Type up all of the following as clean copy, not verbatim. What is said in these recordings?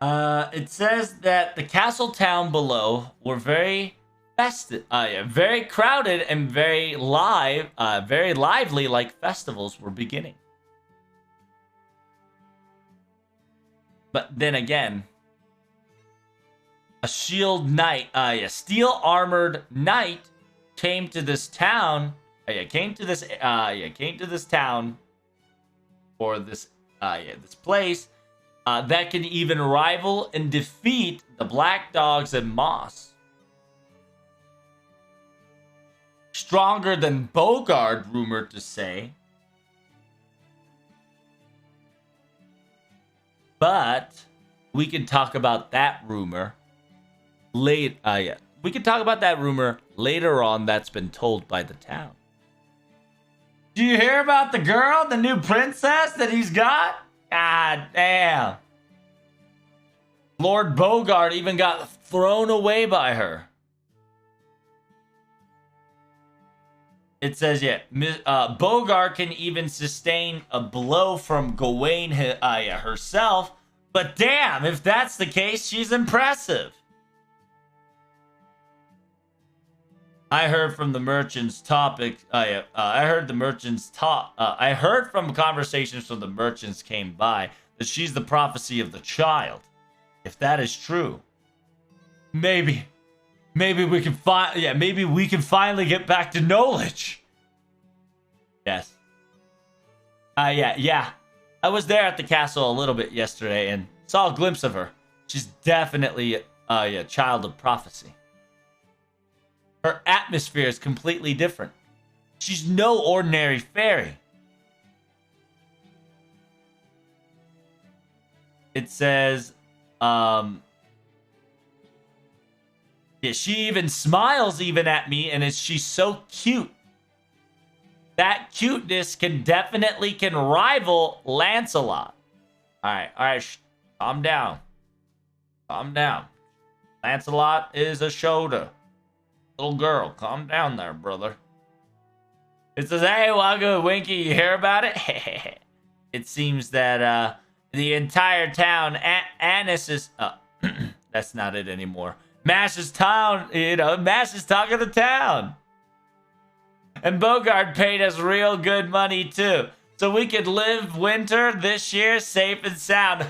It says that the castle town below were very festive, very crowded and very lively, like festivals were beginning. But then again, a a steel armored knight came to this town. Came to this town, or this this place that can even rival and defeat the Black Dogs and Moss. Stronger than Bogard, rumored to say. But we can talk about that rumor later. We can talk about that rumor later on that's been told by the town. Do you hear about the girl, the new princess that he's got? God damn. Lord Bogard even got thrown away by her. It says, Bogard can even sustain a blow from Gawain herself. But damn, if that's the case, she's impressive. I heard from the merchants I heard from conversations from the merchants came by that she's the prophecy of the child. If that is true, maybe we can finally get back to knowledge. Yes. Yeah. I was there at the castle a little bit yesterday and saw a glimpse of her. She's definitely a child of prophecy. Her atmosphere is completely different. She's no ordinary fairy. It says, she even smiles even at me, and she's so cute. That cuteness can rival Lancelot. All right, calm down. Lancelot is a shoulder. Little girl, calm down there, brother. It says, hey, Wagyu Winky, you hear about it? It seems that the entire town, Annis is... that's not it anymore. Mash is talking to town. And Bogard paid us real good money, too. So we could live winter this year safe and sound.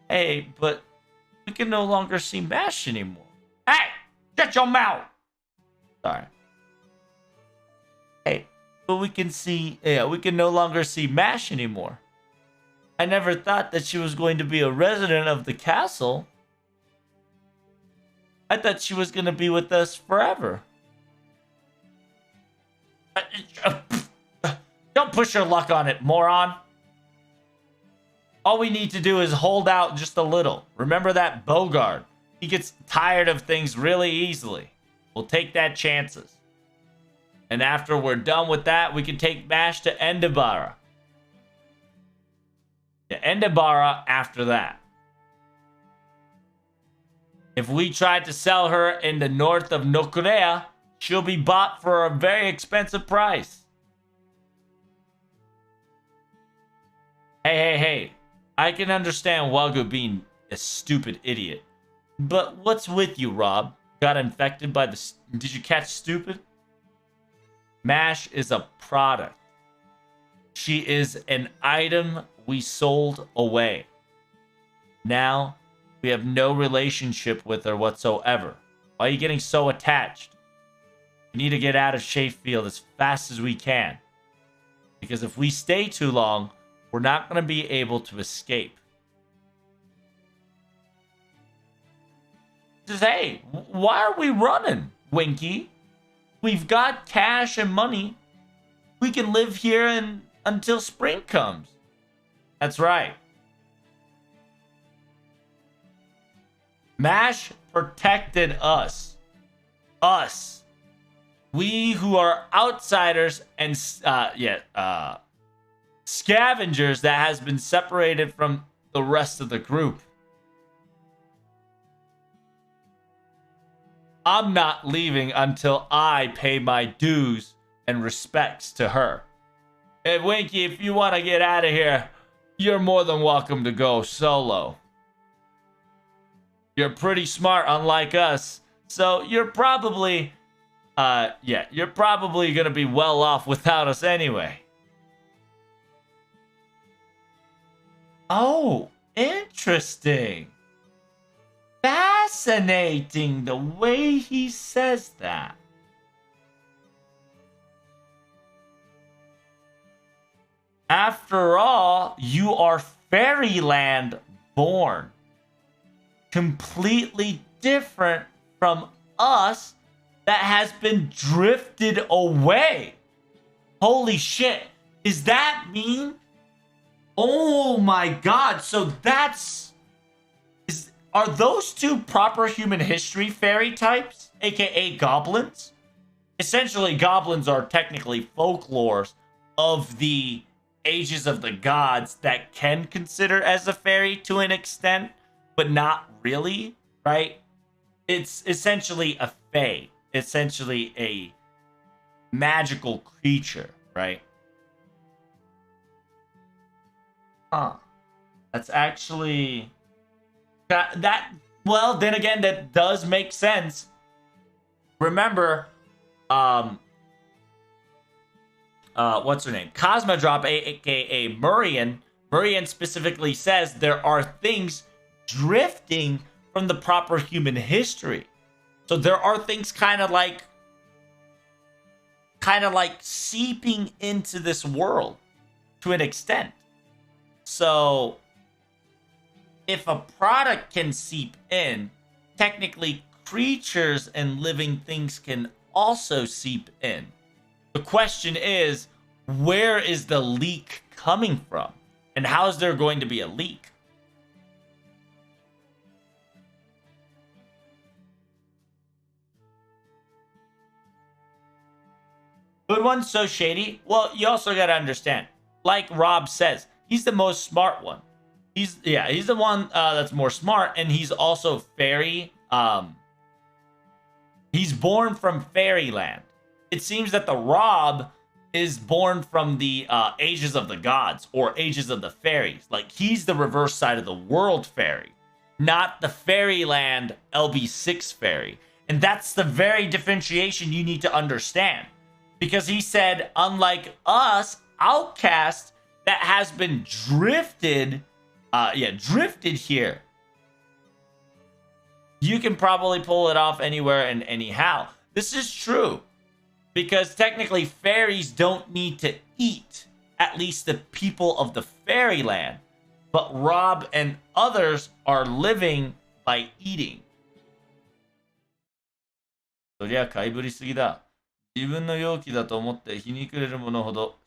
Hey, but we can no longer see Mash anymore. Hey, shut your mouth. Sorry. Hey, but we can no longer see Mash anymore. I never thought that she was going to be a resident of the castle. I thought she was going to be with us forever. Don't push your luck on it, moron. All we need to do is hold out just a little. Remember that Bogard. He gets tired of things really easily. We'll take that chances. And after we're done with that, we can take Mash to Endabara. Yeah, Endabara after that. If we try to sell her in the north of Nokorea, she'll be bought for a very expensive price. Hey. I can understand Wagyu being a stupid idiot. But what's with you, Rob? Got infected by the... Did you catch stupid? Mash is a product. She is an item we sold away. Now, we have no relationship with her whatsoever. Why are you getting so attached? We need to get out of Sheffield as fast as we can. Because if we stay too long, we're not going to be able to escape. Says, hey, why are we running, Winky? We've got cash and money. We can live here until spring comes. That's right. Mash protected us. Us. We who are outsiders and scavengers that has been separated from the rest of the group. I'm not leaving until I pay my dues and respects to her. Hey, Winky, if you want to get out of here, you're more than welcome to go solo. You're pretty smart, unlike us. So you're probably, you're probably gonna be well off without us anyway. Oh, interesting. Fascinating the way he says that. After all, you are fairyland born. Completely different from us that has been drifted away. Holy shit. Does that mean? Oh my god. So are those two proper human history fairy types, aka goblins? Essentially, goblins are technically folklores of the ages of the gods that can consider as a fairy to an extent, but not really, right? It's essentially a fae, essentially a magical creature, right? Huh. That's actually that well, then again, that does make sense. Remember, what's her name? Cosmodrop, aka Murian. Murian specifically says there are things drifting from the proper human history. So there are things kind of like seeping into this world to an extent. So if a product can seep in, technically creatures and living things can also seep in. The question is, where is the leak coming from? And how is there going to be a leak? Good one's so shady. Well, you also got to understand, like Rob says, he's the most smart one. He's the one that's more smart, and he's also fairy. He's born from fairyland. It seems that the Rob is born from the ages of the gods or ages of the fairies. Like, he's the reverse side of the world fairy, not the fairyland LB6 fairy. And that's the very differentiation you need to understand. Because he said, unlike us, outcast that has been drifted here. You can probably pull it off anywhere and anyhow. This is true. Because technically fairies don't need to eat, at least the people of the fairyland. But Rob and others are living by eating. そりゃ買いぶりすぎだ。自分の容器だと思ってひにくれるものほど、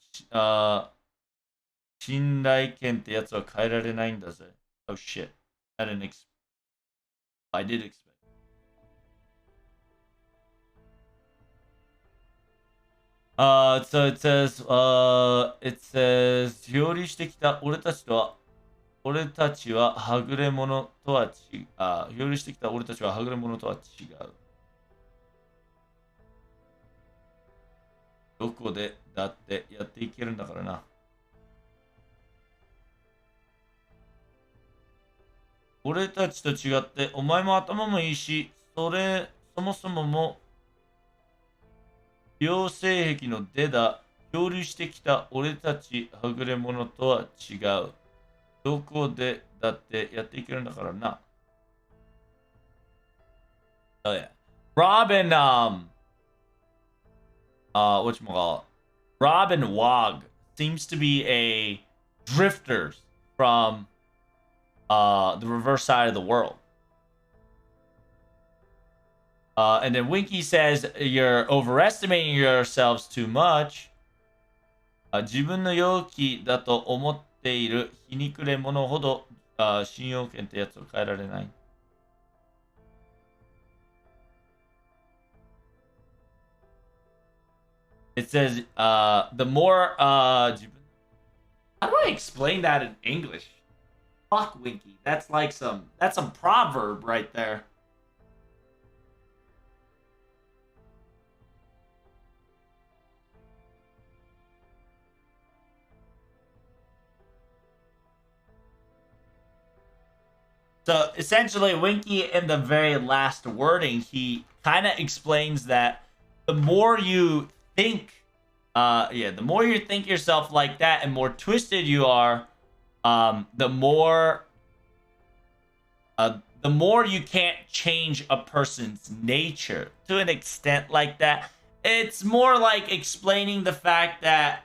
信頼権ってやつは変えられないんだぜ。Oh shit. I did expect. So it says, 料理してきた俺たちははぐれ者とは違う。料理してきた俺たちははぐれ者とは違う。どこでだってやっていけるんだからな。俺たちと違ってお前も頭もいいし、そもそも両性癖の出だ。漂流してきた俺たちはぐれ者とは違う。どこでだってやっていけるんだからな。Oh yeah. Robin, whatchamacallit? Robin Wog seems to be a drifters from the reverse side of the world. And then Winky says, you're overestimating yourselves too much. 自分の容器だと思っているひにくれ者ほど信用権ってやつを変えられない。It says, the more, how do I explain that in English? Fuck Winky. That's some proverb right there. So essentially, Winky, in the very last wording, he kind of explains that the more you think, the more you think yourself like that, and more twisted you are, the more you can't change a person's nature to an extent like that. It's more like explaining the fact that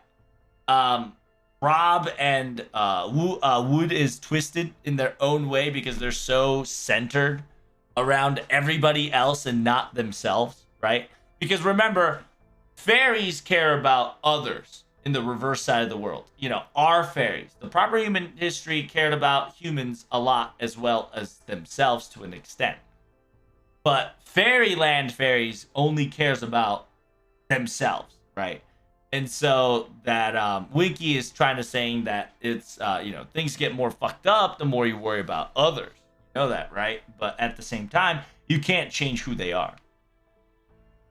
Rob and Wood is twisted in their own way because they're so centered around everybody else and not themselves, right? Because remember, fairies care about others in the reverse side of the world. You know, our fairies. The proper human history cared about humans a lot as well as themselves to an extent. But fairyland fairies only cares about themselves, right? And so that Winky is trying to saying that it's, things get more fucked up the more you worry about others. You know that, right? But at the same time, you can't change who they are.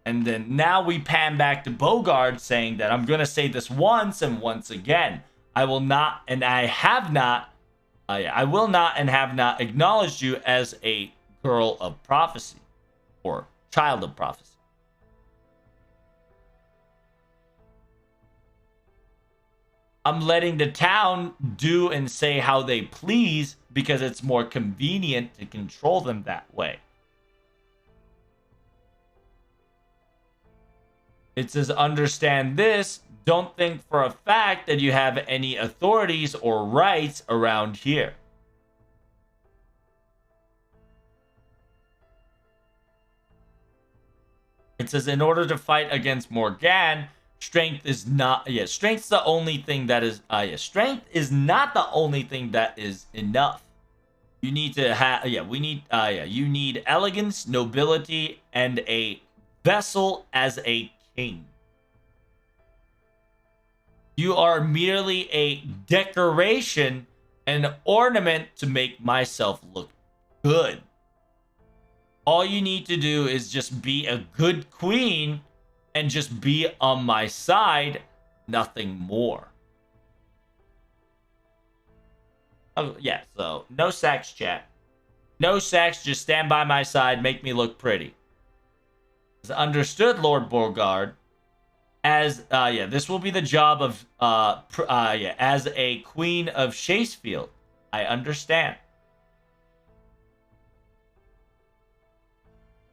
And then now we pan back to Bogard saying that I'm going to say this once and once again. I will not and I have not, I will not and have not acknowledged you as a girl of prophecy or child of prophecy. I'm letting the town do and say how they please because it's more convenient to control them that way. It says, understand this. Don't think for a fact that you have any authorities or rights around here. It says, in order to fight against Morgan, strength is not, strength's the only thing that is, strength is not the only thing that is enough. You need to have, you need elegance, nobility, and a vessel as a king. You are merely a decoration, an ornament to make myself look good. All you need to do is just be a good queen and just be on my side, nothing more. Oh, yeah, so no sex, chat. No sex, just stand by my side, make me look pretty. Understood, Lord Beauregard. As, this will be the job of, as a queen of Shacefield. I understand.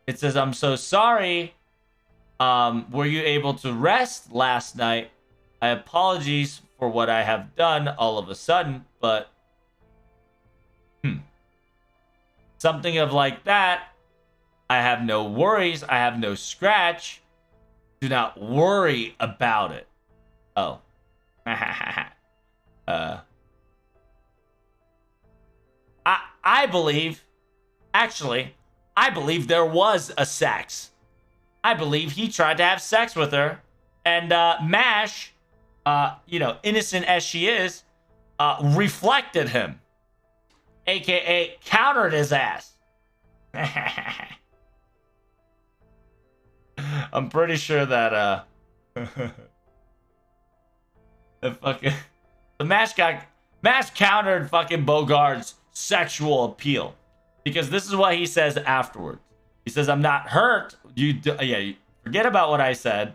It says, I'm so sorry. Were you able to rest last night? I apologies for what I have done all of a sudden, but... Something of like that. I have no worries. I have no scratch. Do not worry about it. Oh. I believe... Actually, I believe there was a sex. I believe he tried to have sex with her. And Mash, innocent as she is, reflected him. AKA countered his ass. I'm pretty sure that the Mash countered fucking Bogard's sexual appeal. Because this is what he says afterwards. He says, I'm not hurt. Forget about what I said.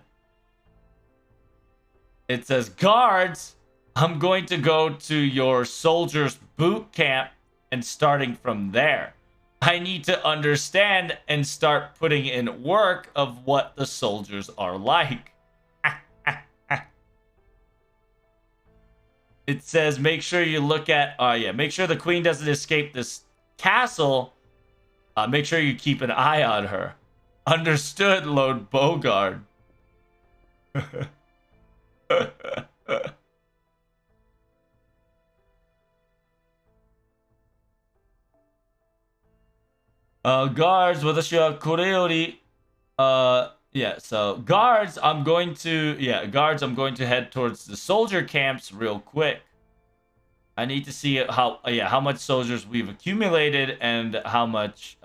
It says, guards, I'm going to go to your soldiers' boot camp and starting from there. I need to understand and start putting in work of what the soldiers are like. It says, make sure you look at, make sure the queen doesn't escape this castle. Make sure you keep an eye on her. Understood, Lord Bogard. Guards, watashi wa kore yori. So guards, I'm going to head towards the soldier camps real quick. I need to see how much soldiers we've accumulated and how much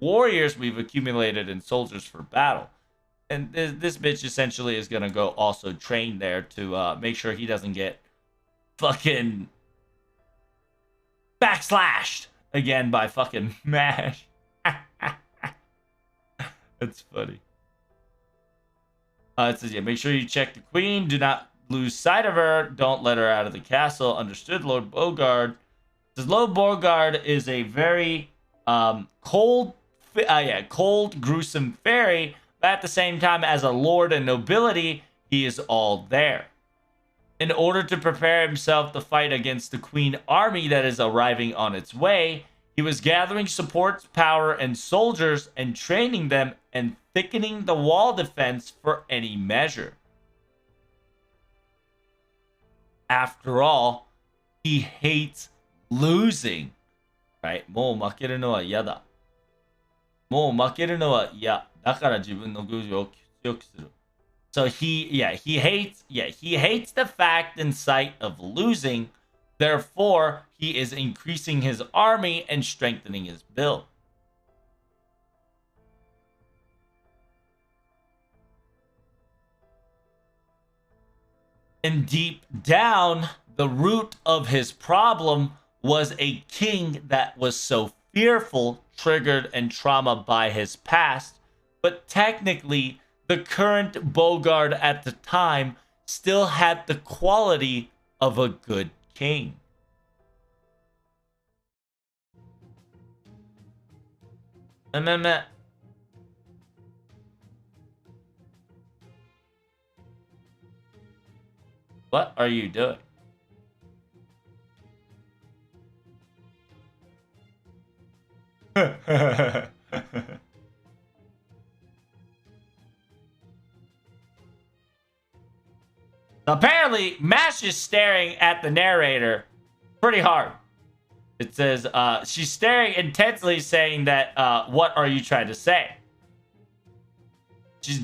warriors we've accumulated and soldiers for battle. And this bitch essentially is gonna go also train there to make sure he doesn't get fucking backslashed again by fucking Mash. That's funny. It says, yeah, make sure you check the queen. Do not lose sight of her. Don't let her out of the castle. Understood, Lord Bogard. It says, Lord Bogard is a very cold, gruesome fairy. But at the same time, as a lord and nobility, he is all there. In order to prepare himself to fight against the queen army that is arriving on its way, he was gathering support, power, and soldiers and training them and thickening the wall defense for any measure. After all, he hates losing. Right? もう負けるのは嫌だ。もう負けるのは嫌。だから自分の軍事を強くする。So he hates the fact and sight of losing. Therefore, he is increasing his army and strengthening his build. And deep down, the root of his problem was a king that was so fearful, triggered, and trauma by his past. But technically, the current Bogard at the time still had the quality of a good king. What are you doing? Apparently, Mash is staring at the narrator pretty hard. It says, she's staring intensely, saying that, what are you trying to say? She's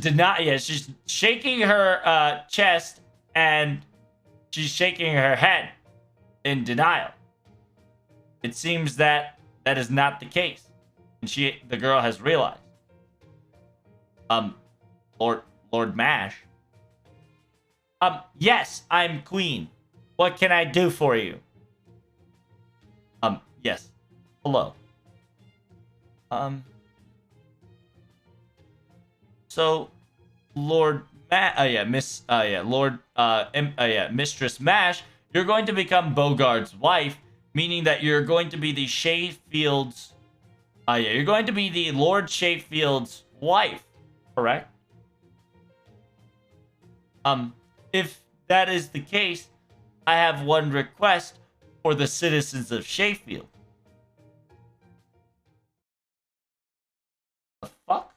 she's shaking her chest and she's shaking her head in denial. It seems that that is not the case. And the girl has realized. Lord Mash. Yes, I'm queen. What can I do for you? Yes. Hello. So, Mistress Mash, you're going to become Bogard's wife, meaning that you're going to be the Shayfield's, you're going to be the Lord Shayfield's wife, correct? If that is the case, I have one request for the citizens of Shayfield. The fuck?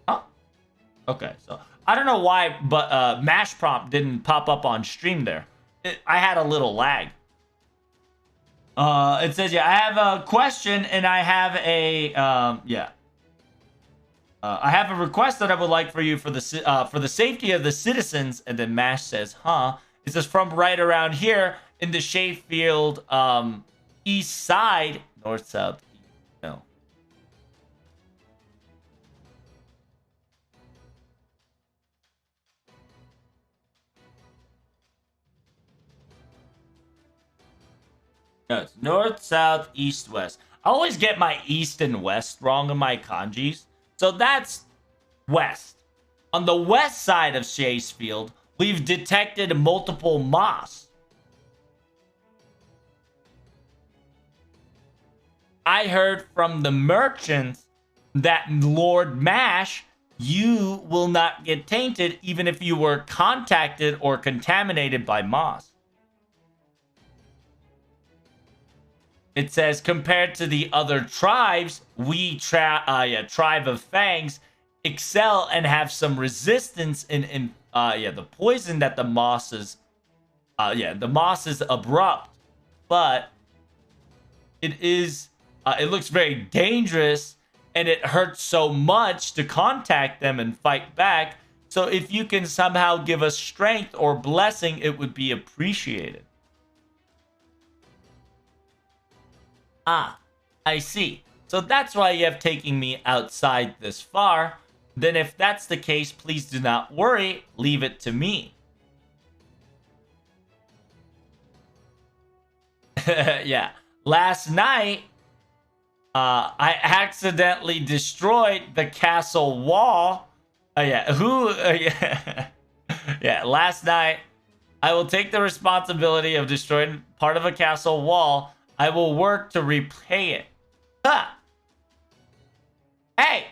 Huh? Okay, so I don't know why, but Mash prompt didn't pop up on stream there. I had a little lag. It says, yeah, I have a question and I have a, I have a request that I would like for you for the safety of the citizens. And then Mash says, huh? It says, from right around here in the Shayfield east side, north, south, east, no. No, it's north, south, east, west. I always get my east and west wrong in my kanjis. So that's west. On the west side of Shayfield, we've detected multiple moss. I heard from the merchants that Lord Mash, you will not get tainted even if you were contacted or contaminated by moss. It says, compared to the other tribes, we tribe of Fangs excel and have some resistance in the poison that the moss is. The moss is abrupt, but it is. It looks very dangerous, and it hurts so much to contact them and fight back. So if you can somehow give us strength or blessing, it would be appreciated. Ah, I see. So that's why you have taken me outside this far. Then if that's the case, please do not worry. Leave it to me. Yeah. Last night, I accidentally destroyed the castle wall. Yeah. Yeah. Yeah. Last night, I will take the responsibility of destroying part of a castle wall. I will work to repay it. Huh. Hey!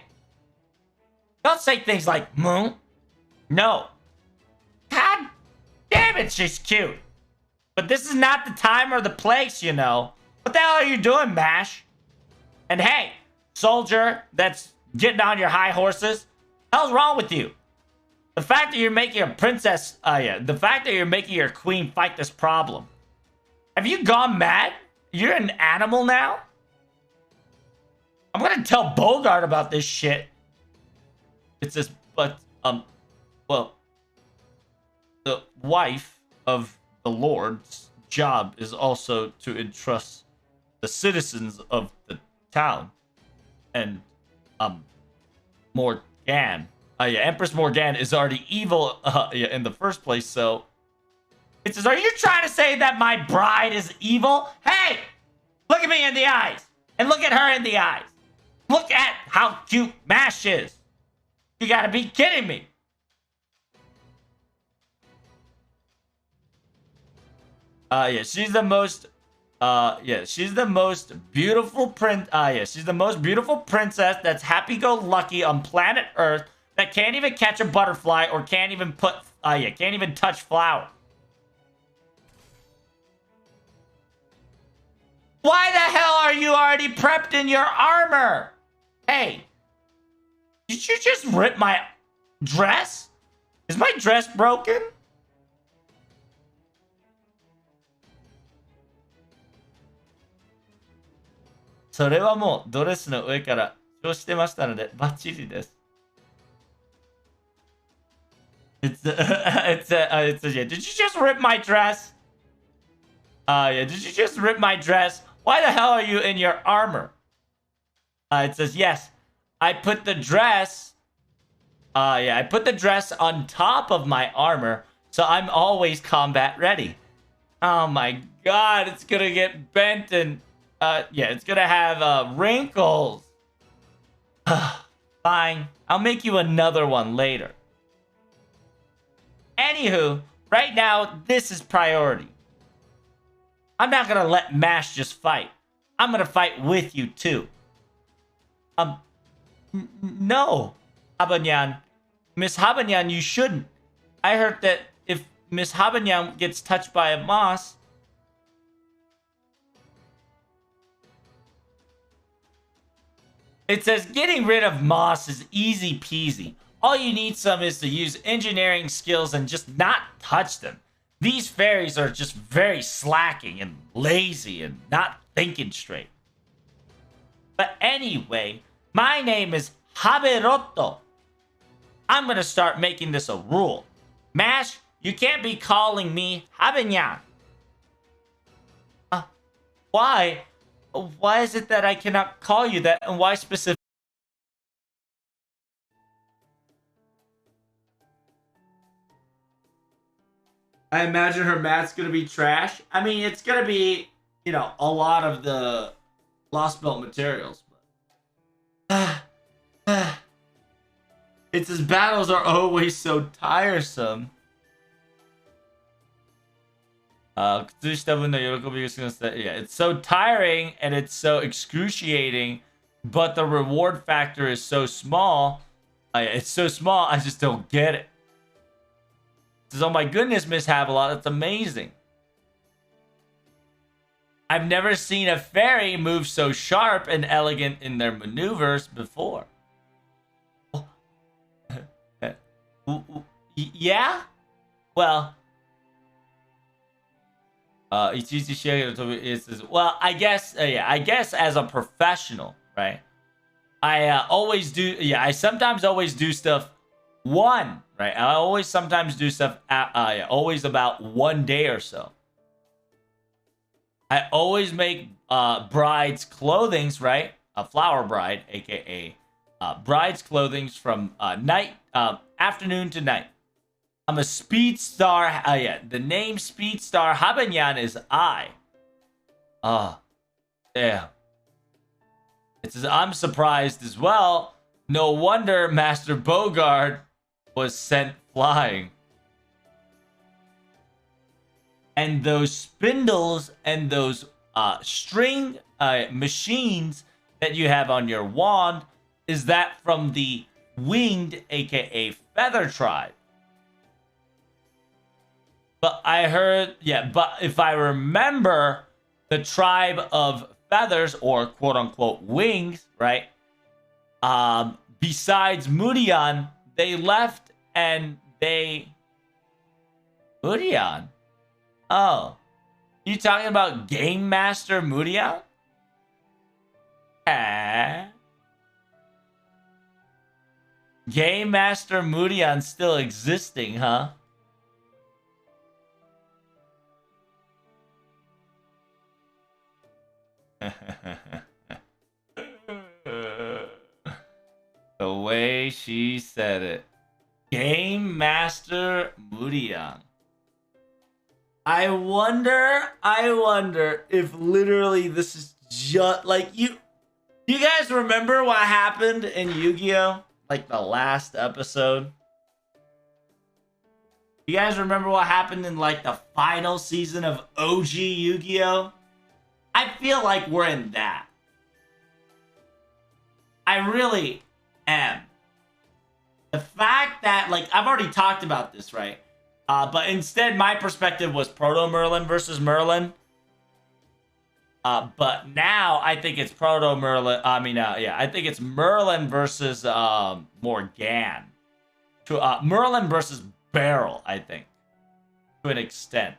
Don't say things like moon. No. God damn it, she's cute. But this is not the time or the place, you know. What the hell are you doing, Mash? And hey, soldier that's getting on your high horses, the hell's wrong with you? The fact that you're making a princess, the fact that you're making your queen fight this problem. Have you gone mad? You're an animal now? I'm gonna tell Bogart about this shit. It says, but, well, the wife of the Lord's job is also to entrust the citizens of the town. And, Morgan. Empress Morgan is already evil, in the first place, so... It says, are you trying to say that my bride is evil? Hey! Look at me in the eyes! And look at her in the eyes! Look at how cute Mash is! You gotta be kidding me! She's the most... she's the most beautiful she's the most beautiful princess that's happy-go-lucky on planet Earth that can't even catch a butterfly or can't even can't even touch flower. Why the hell are you already prepped in your armor? Hey, did you just rip my dress? Is my dress broken? So れはもうドレスの上から調してましたのでバッチリです。Yeah. Did you just rip my dress? Did you just rip my dress? Why the hell are you in your armor? It says, yes, I put the dress. I put the dress on top of my armor, so I'm always combat ready. Oh my god, it's gonna get bent and, it's gonna have, wrinkles. Fine, I'll make you another one later. Anywho, right now, this is priority. I'm not gonna let Mash just fight. I'm gonna fight with you too. No, Habanyan. Miss Habanyan, you shouldn't. I heard that if Miss Habanyan gets touched by a moss... It says getting rid of moss is easy peasy. All you need some is to use engineering skills and just not touch them. These fairies are just very slacking and lazy and not thinking straight. But anyway, my name is Haberoto. I'm gonna start making this a rule. Mash, you can't be calling me Habanyan. Why? Why is it that I cannot call you that, and why specifically? I imagine her mat's gonna be trash. I mean, it's gonna be, you know, a lot of the Lostbelt materials. But it's his battles are always so tiresome. Yeah, it's so tiring and it's so excruciating, but the reward factor is so small. It's so small, I just don't get it. Says, oh my goodness, Miss Havelot, that's amazing. I've never seen a fairy move so sharp and elegant in their maneuvers before. Yeah? Well, well, I guess as a professional, right? I always do, I sometimes always do stuff right? I always sometimes do stuff always about 1 day or so. I always make brides' clothings, right? A flower bride, aka brides' clothings from afternoon to night. I'm a speed star. The name Speed Star Habanyan is I. Ah, damn. It says, I'm surprised as well. No wonder Master Bogard was sent flying. And those spindles and those string machines that you have on your wand, is that from the winged, aka feather tribe? But I heard, yeah, but if I remember, the tribe of feathers, or quote unquote wings, right? Besides Mudian, they left and they. Mudian? Oh. You talking about Game Master Mudian? Game Master Mudian still existing, huh? The way she said it. Game Master Mudian. I wonder if literally this is just like you guys remember what happened in Yu-Gi-Oh? Like the last episode? You guys remember what happened in like the final season of OG Yu-Gi-Oh? I feel like we're in that. I really am. The fact that, like, I've already talked about this, right? But instead, my perspective was Proto Merlin versus Merlin. But now I think it's Proto Merlin. I think it's Merlin versus Morgan. Merlin versus Beryl, I think, to an extent.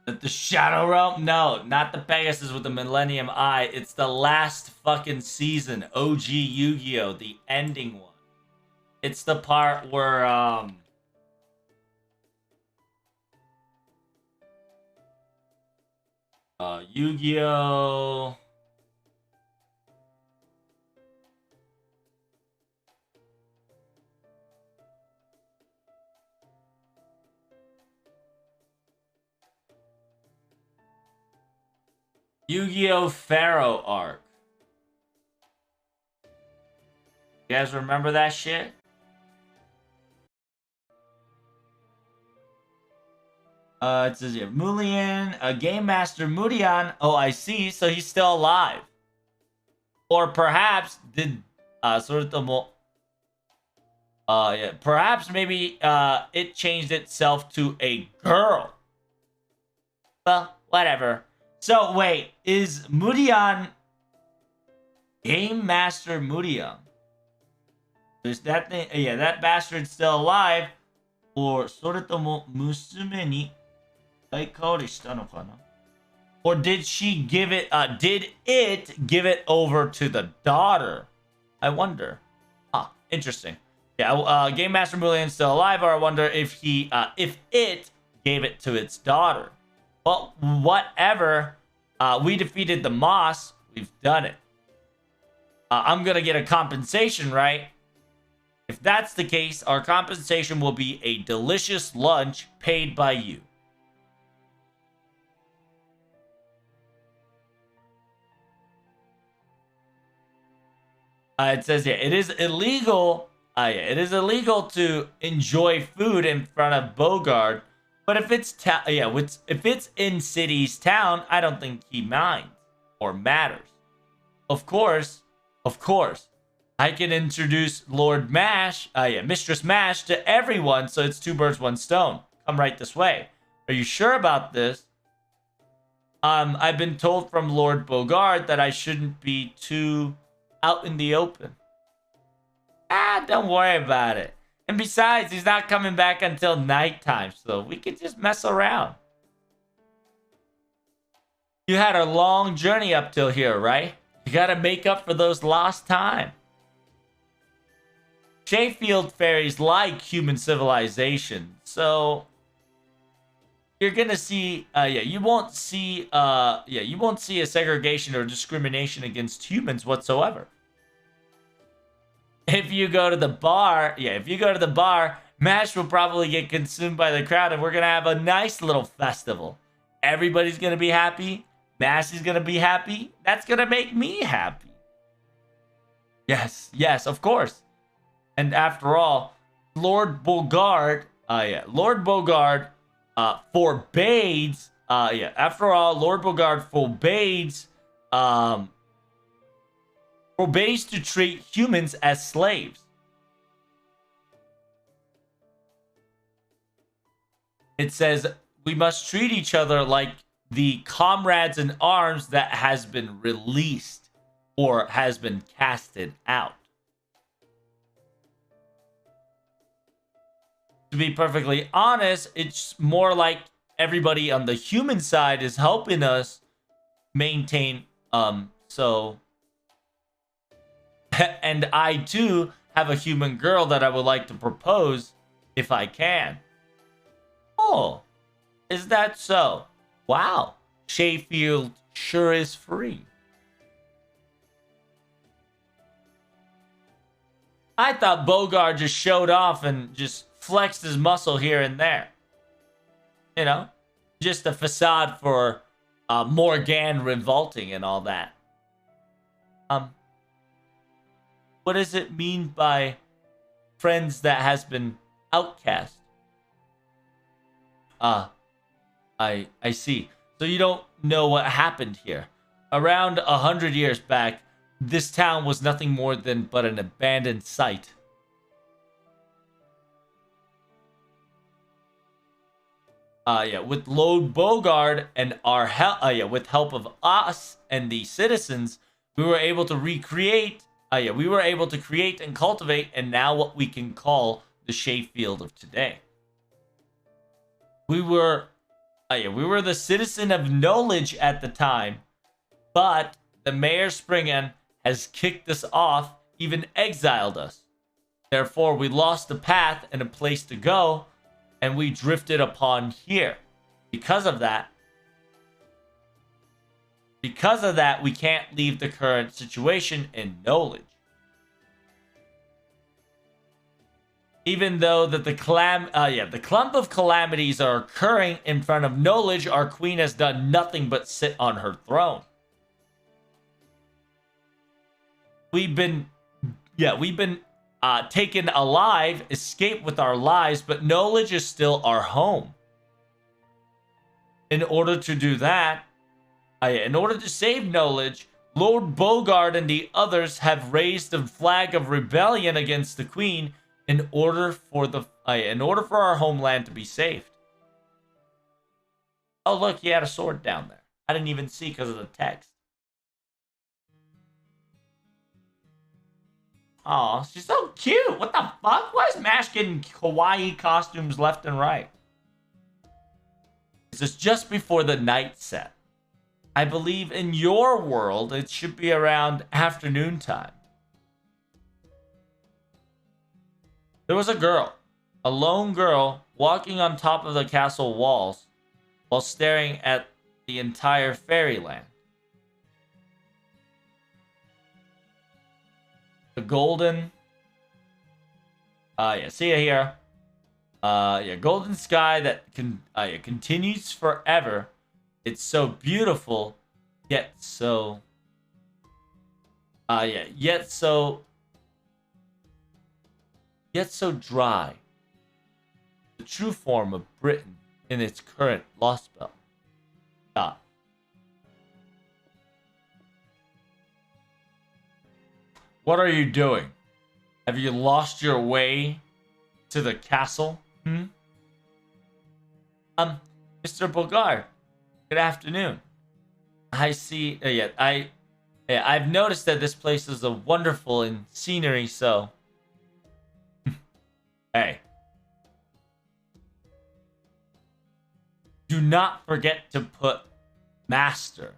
The Shadow Realm? No, not the Pegasus with the Millennium Eye. It's the last fucking season. OG Yu-Gi-Oh! The ending one. It's the part where, Yu-Gi-Oh! Yu-Gi-Oh! Pharaoh arc. You guys remember that shit? It says here, Mulian, Game Master Mudian. Oh, I see. So he's still alive. Or perhaps did perhaps maybe it changed itself to a girl. Well, whatever. So wait, is Mudian Game Master Mudian? Is that thing? Yeah, that bastard's still alive. Or それとも娘に代替りしたのかな? Or did she give it? Did it give it over to the daughter? I wonder. Interesting. Yeah, Game Master Mulian's still alive, or I wonder if if it gave it to its daughter. Well, whatever. We defeated the Moss. We've done it. I'm gonna get a compensation, right? If that's the case, our compensation will be a delicious lunch paid by you. It says here, it is illegal. It is illegal to enjoy food in front of Bogard, but if it's if it's in City's town, I don't think he minds or matters. Of course, I can introduce Lord Mash, Mistress Mash to everyone, so it's two birds, one stone. Come right this way. Are you sure about this? I've been told from Lord Bogard that I shouldn't be too out in the open. Don't worry about it. And besides, he's not coming back until nighttime, so we can just mess around. You had a long journey up till here, right? You gotta make up for those lost time. Shayfield fairies like human civilization, so you're gonna see, you won't see a segregation or discrimination against humans whatsoever. if you go to the bar, if you go to the bar, Mash will probably get consumed by the crowd, and we're gonna have a nice little festival. Everybody's gonna be happy. Mash is gonna be happy. That's gonna make me happy. Yes, yes, of course. And after all, Lord Bogard, Lord Bogard, forbades, after all, Lord Bogard forbids to treat humans as slaves. It says we must treat each other like the comrades in arms that has been released or has been casted out. To be perfectly honest, it's more like everybody on the human side is helping us maintain, so... And I, too, have a human girl that I would like to propose, if I can. Oh, is that so? Wow, Sheffield sure is free. I thought Bogard just showed off and just flexed his muscle here and there. You know, just a facade for Morgan revolting and all that. What does it mean by friends that has been outcast? I see. So you don't know what happened here. Around 100 years back, this town was nothing more than but an abandoned site. With Lord Bogard and our help, with help of us and the citizens, we were able to recreate. We were able to create and cultivate, and now what we can call the Sheffield of today. We were the citizen of knowledge at the time, but the Mayor Springen has kicked us off, even exiled us. Therefore, we lost the path and a place to go, and we drifted upon here. Because of that, we can't leave the current situation in knowledge. Even though that the clump of calamities are occurring in front of knowledge, our queen has done nothing but sit on her throne. We've been taken alive, escaped with our lives, but knowledge is still our home. In order to do that, in order to save knowledge, Lord Bogard and the others have raised a flag of rebellion against the queen in order for our homeland to be saved. Oh, look, he had a sword down there. I didn't even see because of the text. Oh, she's so cute. What the fuck? Why is Mash getting kawaii costumes left and right? This is just before the night set. I believe in your world, it should be around afternoon time. There was a lone girl, walking on top of the castle walls while staring at the entire fairyland. The golden... see it here. Golden sky that continues forever. It's so beautiful, yet so... yet so dry. The true form of Britain in its current Lostbelt. What are you doing? Have you lost your way to the castle? Mr. Bogard, good afternoon. I see. I've noticed that this place is wonderful in scenery. So, hey, do not forget to put Master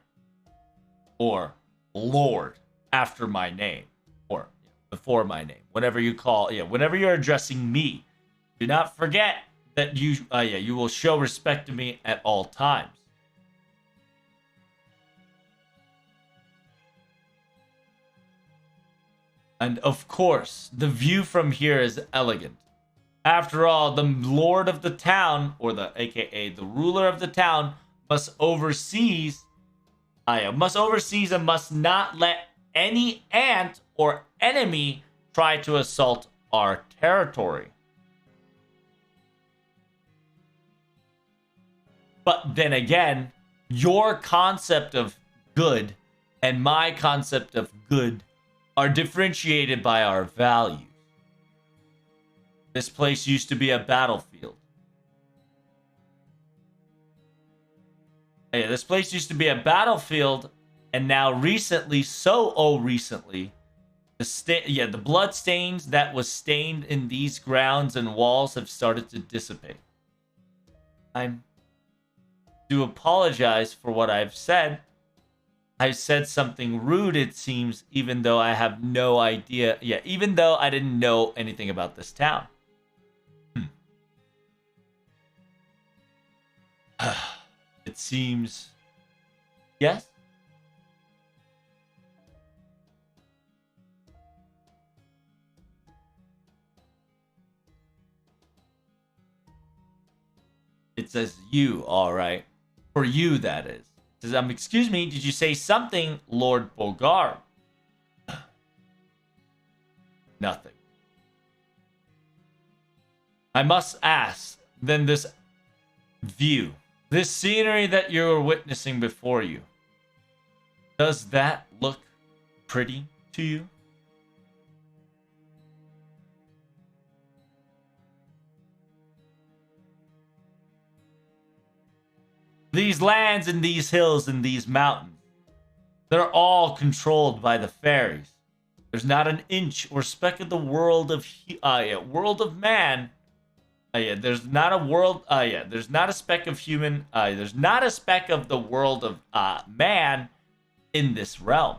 or Lord after my name. Or before my name, whenever you call, whenever you're addressing me, do not forget that you will show respect to me at all times. And of course, the view from here is elegant. After all, the lord of the town, or the aka the ruler of the town, must oversees and must not let any ant or enemy try to assault our territory. But then again, your concept of good and my concept of good are differentiated by our values. This place used to be a battlefield. Yeah, this place used to be a battlefield, and now recently, the blood stains that was stained in these grounds and walls have started to dissipate. I do apologize for what I've said. I've said something rude, it seems, even though I have no idea. Yeah, even though I didn't know anything about this town. It seems... Yes? It says you, alright. For you, that is. It says, excuse me, did you say something, Lord Bogar? Nothing. I must ask, then this view, this scenery that you're witnessing before you, does that look pretty to you? These lands and these hills and these mountains, they're all controlled by the fairies. There's not an inch or speck of the world of man. There's not a world. There's not a speck of human. There's not a speck of the world of man in this realm.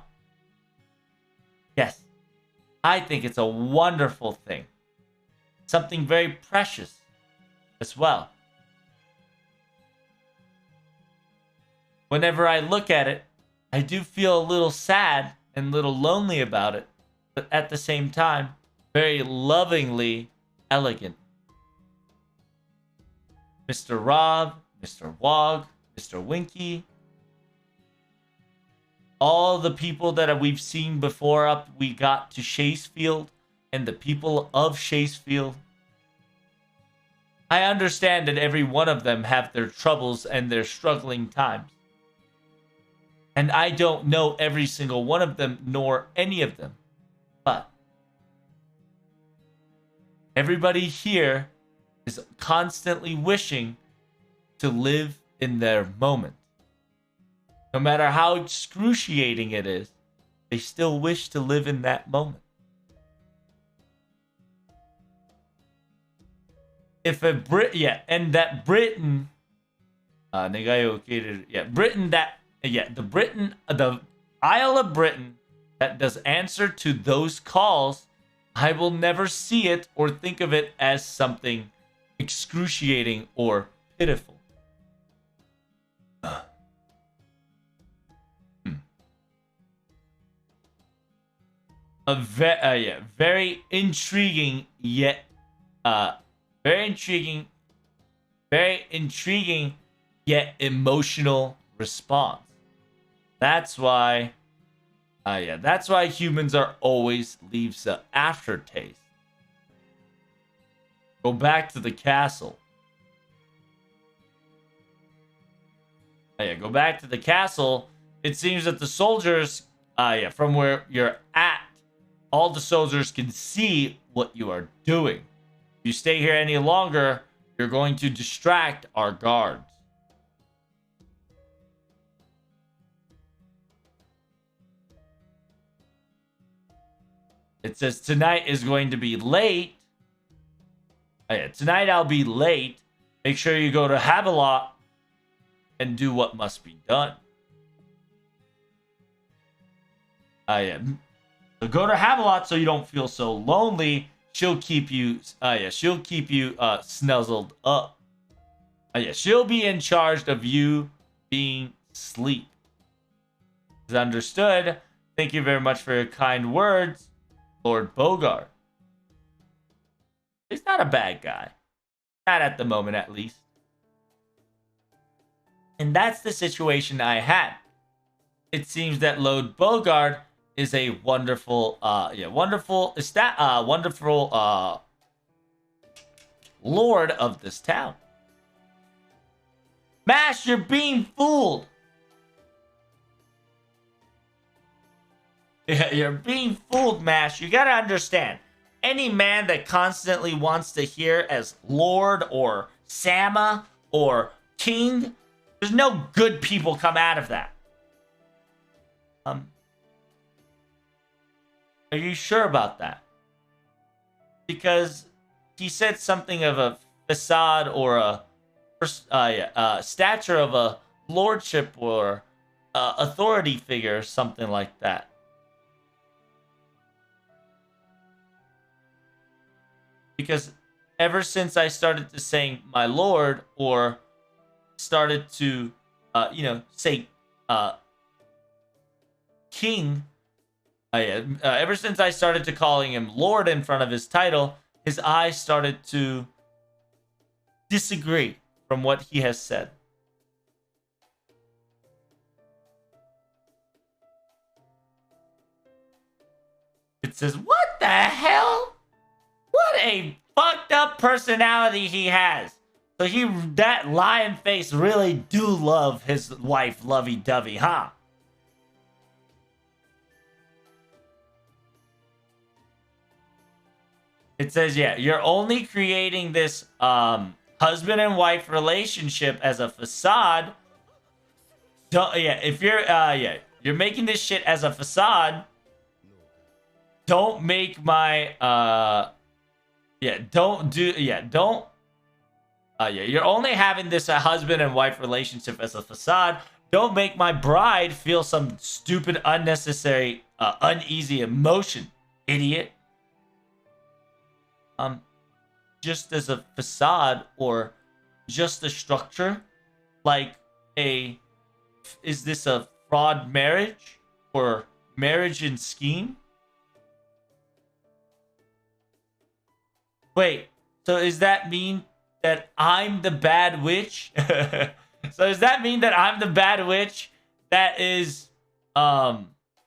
Yes, I think it's a wonderful thing. Something very precious as well. Whenever I look at it, I do feel a little sad and a little lonely about it, but at the same time, very lovingly elegant. Mr. Rob, Mr. Wog, Mr. Winky, all the people that we've seen before up we got to Chasefield, and the people of Chasefield. I understand that every one of them have their troubles and their struggling times. And I don't know every single one of them, nor any of them. But everybody here is constantly wishing to live in their moment. No matter how excruciating it is, they still wish to live in that moment. If a and that Britain, the Isle of Britain that does answer to those calls, I will never see it or think of it as something excruciating or pitiful. Very intriguing yet very intriguing yet emotional response. That's why humans are always leaves an aftertaste. Go back to the castle. Go back to the castle. It seems that the soldiers, from where you're at, all the soldiers can see what you are doing. If you stay here any longer, you're going to distract our guards. It says tonight is going to be late. Tonight I'll be late. Make sure you go to Havelock and do what must be done. So go to Havelock so you don't feel so lonely. She'll keep you. She'll keep you snuzzled up. She'll be in charge of you being asleep. Is understood. Thank you very much for your kind words, Lord Bogard. He's not a bad guy. Not at the moment, at least. And that's the situation I had. It seems that Lord Bogard is a wonderful, wonderful lord of this town. Mash, you're being fooled. Yeah, you're being fooled, Mash. You gotta understand. Any man that constantly wants to hear as Lord or Sama or King, there's no good people come out of that. Are you sure about that? Because he said something of a facade or a stature of a lordship or authority figure or something like that. Because ever since I started to saying my lord or started to, say king, ever since I started to calling him lord in front of his title, his eyes started to disagree from what he has said. It says, what the hell? What a fucked up personality he has. So that lion face really do love his wife lovey-dovey, huh? It says, yeah, you're only creating this husband and wife relationship as a facade. If you're making this shit as a facade. Don't make my you're only having this husband and wife relationship as a facade. Don't make my bride feel some stupid, unnecessary, uneasy emotion, idiot. Just as a facade or just a structure, is this a fraud marriage or marriage in scheme? Wait, so does that mean that I'm the bad witch? So does that mean that I'm the bad witch that is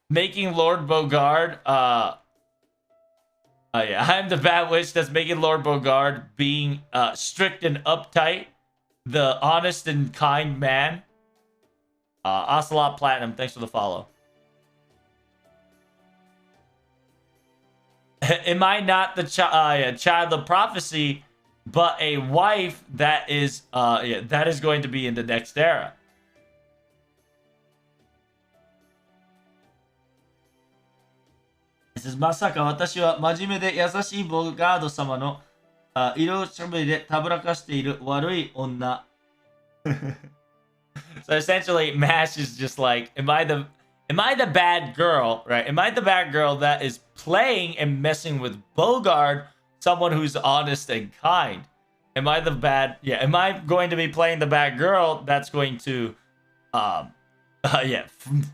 making Lord Bogard I'm the bad witch that's making Lord Bogard being strict and uptight, the honest and kind man? Ocelot Platinum, thanks for the follow. Am I not the child of prophecy, but a wife that is going to be in the next era? This is まさか私は真面目で優しいボガード様の色しゃべりでたぶらかしている悪い女。So essentially, Mash is just like, am I the bad girl, right? Am I the bad girl that is playing and messing with Bogard, someone who's honest and kind? Am I going to be playing the bad girl that's going to,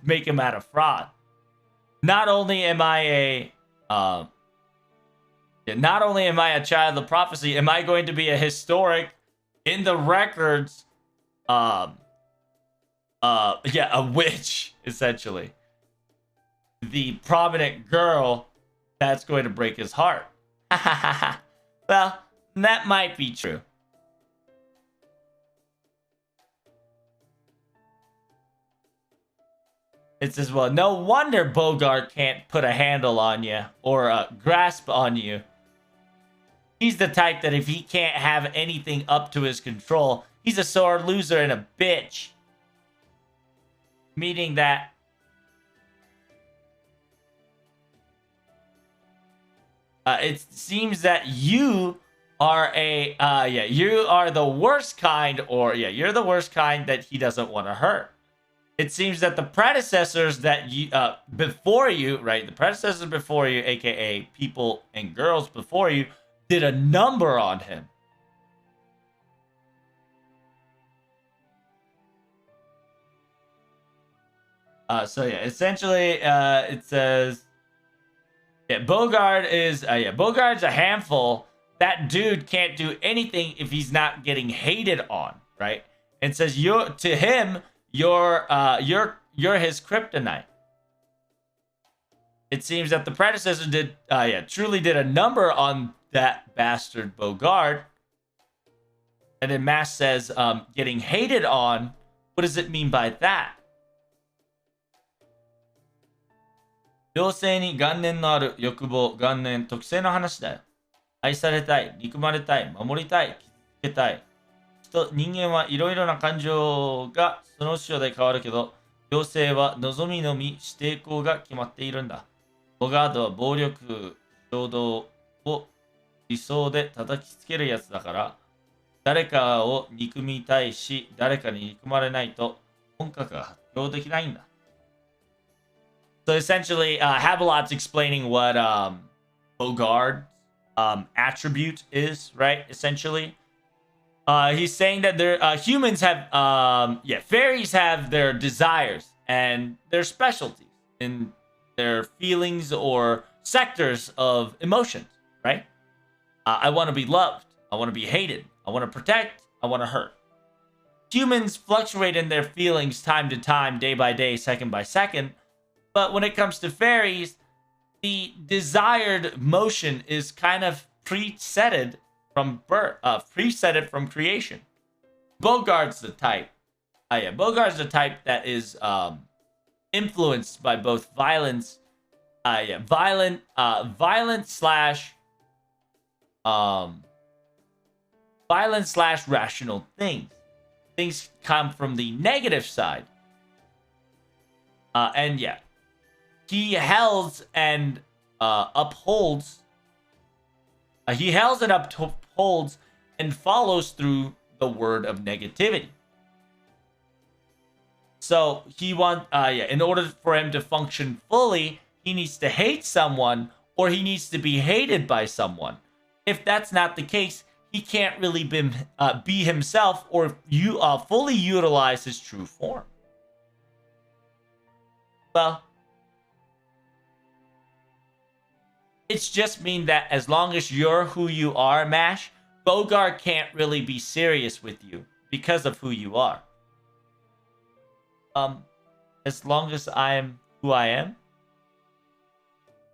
make him out of fraud? Not only am I a child of prophecy, am I going to be a historic in the records, a witch, essentially. The prominent girl that's going to break his heart. Well, that might be true. It says, well, no wonder Bogart can't put a handle on you or a grasp on you. He's the type that if he can't have anything up to his control, he's a sore loser and a bitch. Meaning that it seems that you are you are the worst kind, or you're the worst kind that he doesn't want to hurt. It seems that the predecessors that you before you, right? The predecessors before you, aka people and girls before you, did a number on him. Essentially, it says Yeah, Bogart's a handful. That dude can't do anything if he's not getting hated on, right? And says you're to him, you're his kryptonite. It seems that the predecessor truly did a number on that bastard Bogart. And then Mash says, getting hated on. What does it mean by that? 両性に元年のある欲望、元年特性の話だよ。愛されたい、憎まれたい、守りたい、傷つけたい。人間はいろいろな感情がその後ろで変わるけど、両性は望みのみ指定項が決まっているんだ。ボガードは暴力、衝動を理想で叩きつけるやつだから、誰かを憎みたいし、誰かに憎まれないと本格が発表できないんだ。So essentially, Havelot's explaining what Bogart's attribute is, right? Essentially, he's saying that humans have, fairies have their desires and their specialties in their feelings or sectors of emotions, right? I want to be loved. I want to be hated. I want to protect. I want to hurt. Humans fluctuate in their feelings time to time, day by day, second by second. But when it comes to fairies, the desired motion is kind of presetted from birth, presetted from creation. Bogart's the type. Bogart's the type that is influenced by both violence slash rational things. Things come from the negative side. He hells and upholds. He hells and upholds and follows through the word of negativity. So he wants, in order for him to function fully, he needs to hate someone or he needs to be hated by someone. If that's not the case, he can't really be himself or fully utilize his true form. Well, it's just mean that as long as you're who you are, Mash, Bogart can't really be serious with you because of who you are. As long as I'm who I am.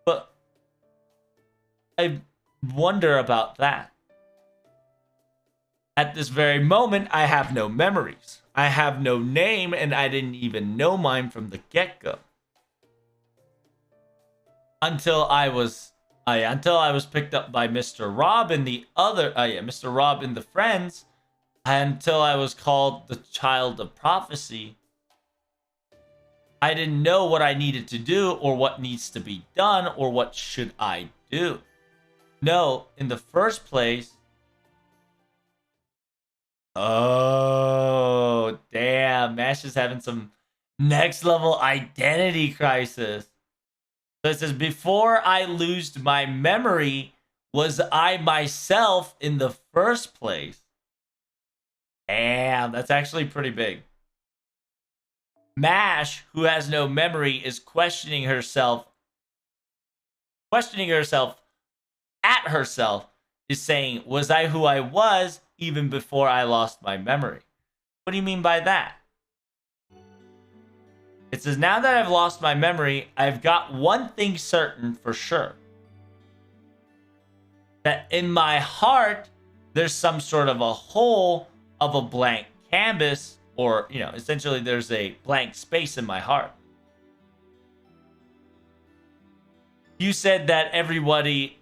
But I wonder about that. At this very moment, I have no memories. I have no name, and I didn't even know mine from the get-go. Until I was picked up by Mr. Rob and the other, Mr. Rob and the friends, until I was called the child of prophecy. I didn't know what I needed to do or what needs to be done or what should I do. No, in the first place. Oh, damn. Mash is having some next level identity crisis. So it says, before I lost my memory, was I myself in the first place? Damn, that's actually pretty big. Mash, who has no memory, is questioning herself at herself, is saying, was I who I was even before I lost my memory? What do you mean by that? It says, now that I've lost my memory, I've got one thing certain for sure. That in my heart, there's some sort of a hole of a blank canvas, or, essentially there's a blank space in my heart. You said that everybody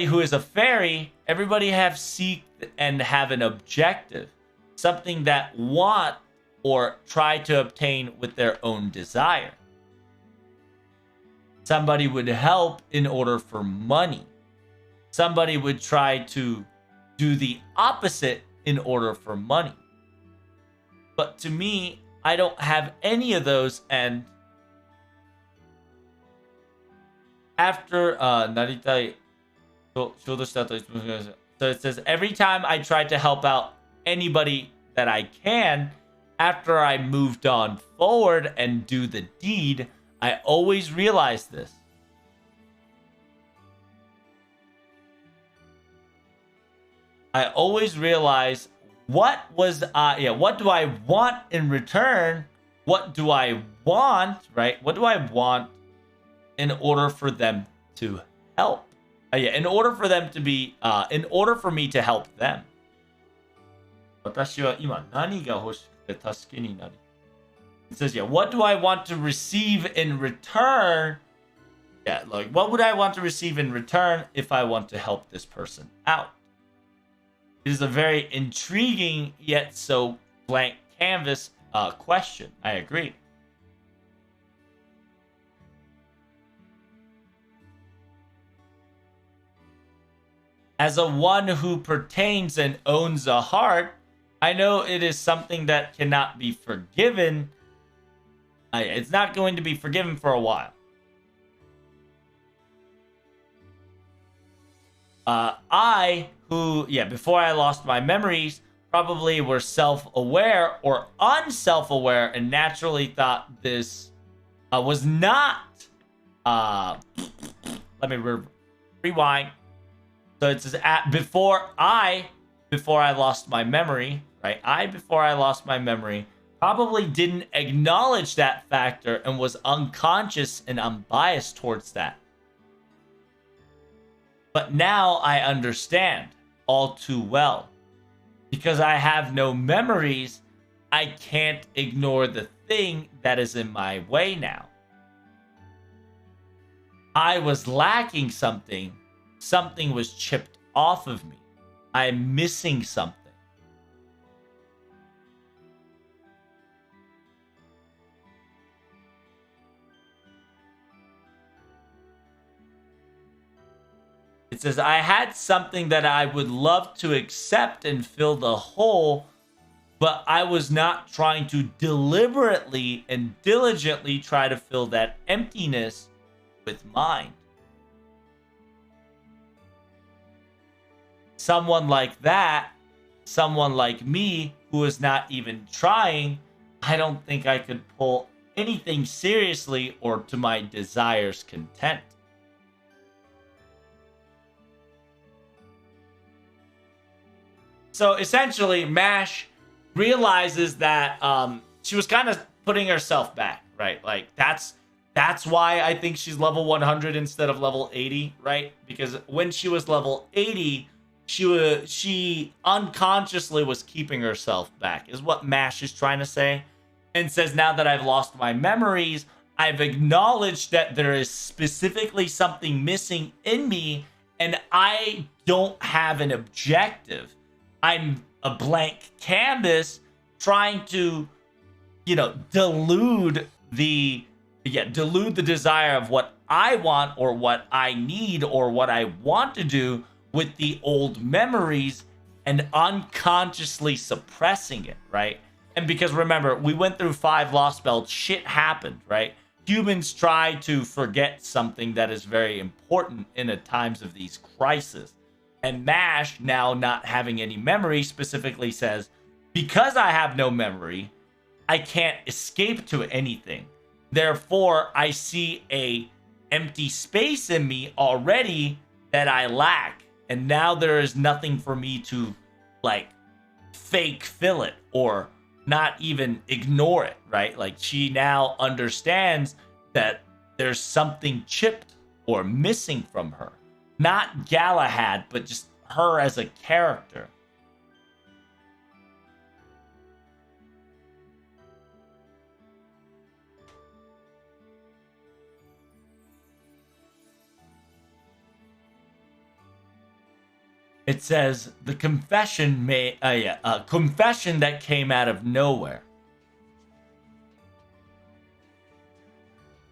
who is a fairy, everybody seek and have an objective. Something that want or try to obtain with their own desire. Somebody would help in order for money. Somebody would try to do the opposite in order for money. But to me, I don't have any of those, and after so it says, every time I try to help out anybody that I can, after I moved on forward and do the deed, I always realize this. I always realize what do I want in return? What do I want, right? What do I want in order for them to help? In order for them to be, in order for me to help them. 私は今何が欲しくて助けになる? It says, yeah, what do I want to receive in return? Yeah, like, what would I want to receive in return if I want to help this person out? It is a very intriguing yet so blank canvas question. I agree. As a one who pertains and owns a heart, I know it is something that cannot be forgiven. It's not going to be forgiven for a while. Before I lost my memories, probably were self-aware or unself-aware and naturally thought this was not. Let me rewind. So it says before I lost my memory, right? Before I lost my memory, probably didn't acknowledge that factor and was unconscious and unbiased towards that. But now I understand all too well. Because I have no memories, I can't ignore the thing that is in my way now. I was lacking something. Something was chipped off of me. I'm missing something. It says, I had something that I would love to accept and fill the hole, but I was not trying to deliberately and diligently try to fill that emptiness with mine. Someone like that, someone like me who is not even trying, I don't think I could pull anything seriously or to my desire's content. So essentially, Mash realizes that she was kind of putting herself back, right? Like that's why I think she's level 100 instead of level 80, right? Because when she was level 80, she unconsciously was keeping herself back, is what Mash is trying to say. And says, now that I've lost my memories, I've acknowledged that there is specifically something missing in me, and I don't have an objective. I'm a blank canvas trying to, delude the desire of what I want or what I need or what I want to do with the old memories and unconsciously suppressing it, right? And because remember, we went through 5 Lostbelt, shit happened, right? Humans try to forget something that is very important in the times of these crises. And Mash, now not having any memory, specifically says, because I have no memory, I can't escape to anything. Therefore, I see a empty space in me already that I lack. And now there is nothing for me to, fake fill it or not even ignore it, right? Like, she now understands that there's something chipped or missing from her. Not Galahad, but just her as a character. It says the confession confession that came out of nowhere.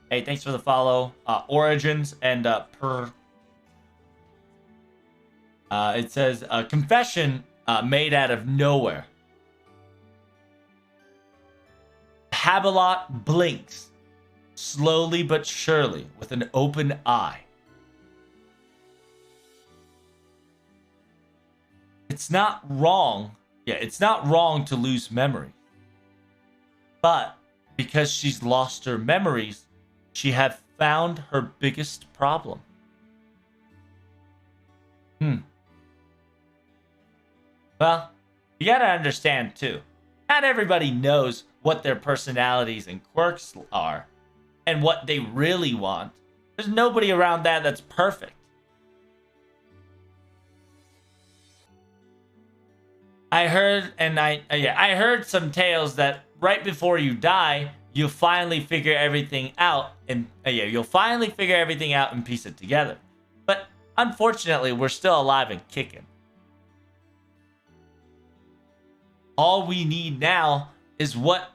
Hey, thanks for the follow, Origins and it says a confession made out of nowhere. Habalot blinks slowly but surely with an open eye. It's not wrong. Yeah, it's not wrong to lose memory. But because she's lost her memories, she had found her biggest problem. Well, you gotta understand too. Not everybody knows what their personalities and quirks are and what they really want. There's nobody around that's perfect. I heard some tales that right before you die, you'll finally figure everything out and you'll finally figure everything out and piece it together. But unfortunately, we're still alive and kicking. All we need now is what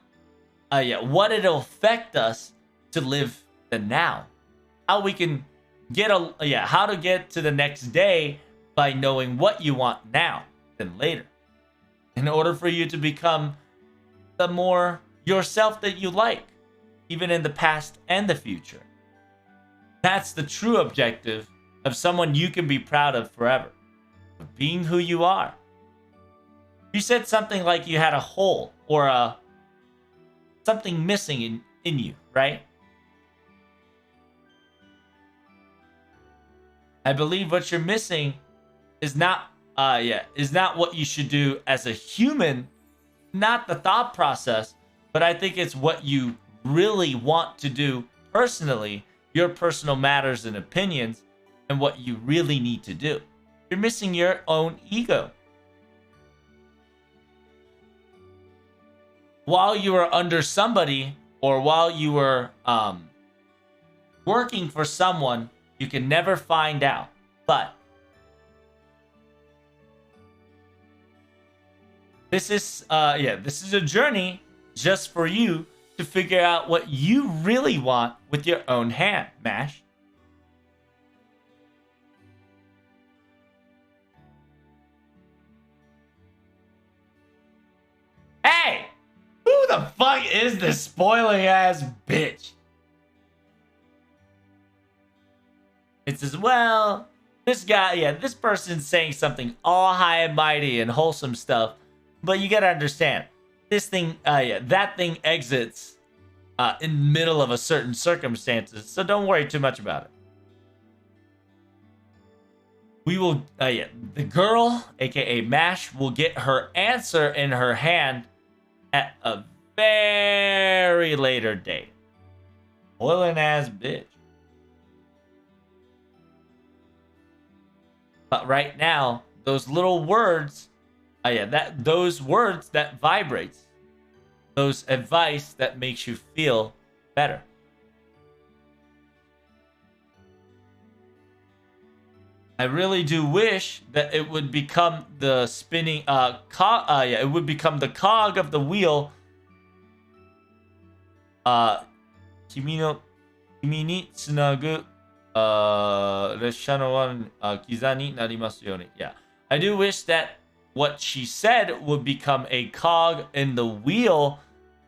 it'll affect us to live the now. How we can get how to get to the next day by knowing what you want now than later. In order for you to become the more yourself that you like, even in the past and the future. That's the true objective of someone you can be proud of forever. Of being who you are. You said something like you had a hole or something missing in you, right? I believe what you're missing is not what you should do as a human, not the thought process, but I think it's what you really want to do personally, your personal matters and opinions, and what you really need to do. You're missing your own ego. While you were under somebody or while you were working for someone, you can never find out. But this is a journey just for you to figure out what you really want with your own hand, Mash. Hey! Who the fuck is this spoiling ass bitch? It says, well, this guy, this person's saying something all high and mighty and wholesome stuff, but you gotta understand, this thing, that thing exits in the middle of a certain circumstances, so don't worry too much about it. We will, the girl, aka Mash, will get her answer in her hand at a very later date. Boiling ass bitch. But right now, those little words, those words that vibrates, those advice that makes you feel better. I really do wish that it would become the spinning it would become the cog of the wheel. Kimi ni tsunagu resha no kiza ni narimasu yoni. Yeah. I do wish that what she said would become a cog in the wheel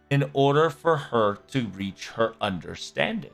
in order for her to reach her understanding.